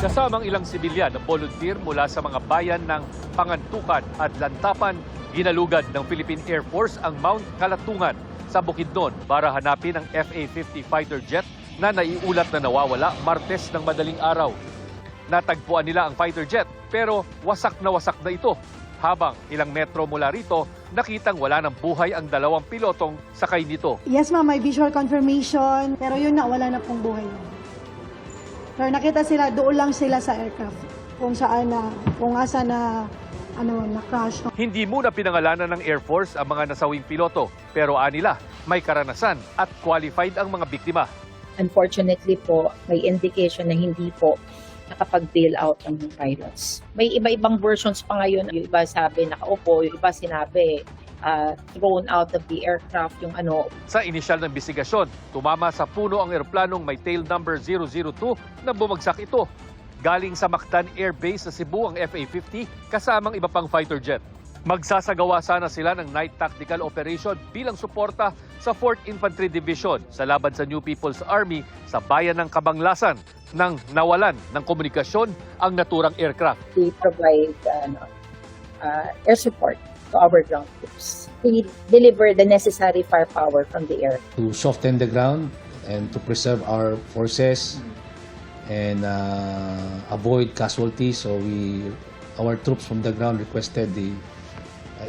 Kasamang ilang sibilyan na volunteer mula sa mga bayan ng Pangantukan at Lantapan, ginalugad ng Philippine Air Force ang Mount Kalatungan sa Bukidnon para hanapin ang FA-50 fighter jet na naiulat na nawawala Martes ng madaling araw. Natagpuan nila ang fighter jet pero wasak na ito. Habang ilang metro mula rito, nakitang wala ng buhay ang dalawang pilotong sakay nito. Yes ma'am, may visual confirmation, pero yun na, wala na pong buhay. Pero nakita sila, doon lang sila sa aircraft, kung asa na crash. Hindi muna pinangalanan ng Air Force ang mga nasawing piloto, pero anila may karanasan at qualified ang mga biktima. Unfortunately po, may indication na hindi po nakapag-bail out ang pilots. May iba-ibang versions pa ngayon. Yung iba sabi nakaupo, yung iba sinabi thrown out of the aircraft, yung ano. Sa inisyal ng investigasyon, tumama sa puno ang eroplanong may tail number 002 na bumagsak ito. Galing sa Mactan Air Base sa Cebu ang FA-50 kasamang iba pang fighter jet. Magsasagawa sana sila ng night tactical operation bilang suporta sa 4th Infantry Division sa laban sa New People's Army sa bayan ng Kabanglasan nang nawalan ng komunikasyon ang naturang aircraft. We provide air support to our ground troops. We deliver the necessary firepower from the air. To soften the ground and to preserve our forces and avoid casualties. So our troops from the ground requested the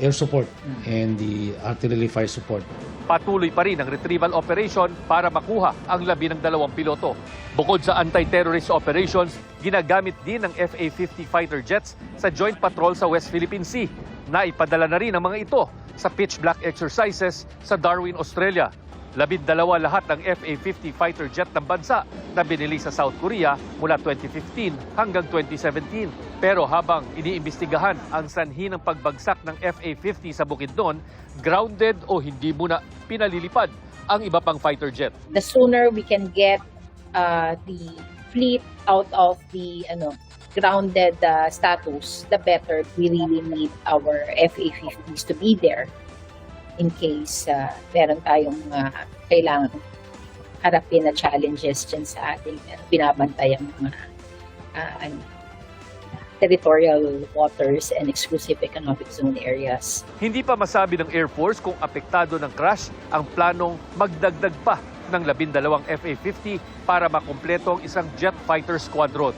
air support and the artillery fire support. Patuloy pa rin ang retrieval operation para makuha ang labi ng dalawang piloto. Bukod sa anti-terrorist operations, ginagamit din ng FA-50 fighter jets sa joint patrol sa West Philippine Sea. Naipadala na rin ang mga ito sa pitch black exercises sa Darwin, Australia. 12 lahat ng FA-50 fighter jet ng bansa na binili sa South Korea mula 2015 hanggang 2017. Pero habang iniimbestigahan ang sanhi ng pagbagsak ng FA-50 sa Bukidnon, grounded o hindi muna pinalilipad ang iba pang fighter jet. The sooner we can get the fleet out of the grounded status, the better. We really need our FA-50s to be there in case meron tayong kailangan harapin na challenges dyan sa ating binabantayang mga territorial waters and exclusive economic zone areas. Hindi pa masabi ng Air Force kung apektado ng crash ang planong magdagdag pa ng 12 FA-50 para makumpleto ang isang jet fighter squadron.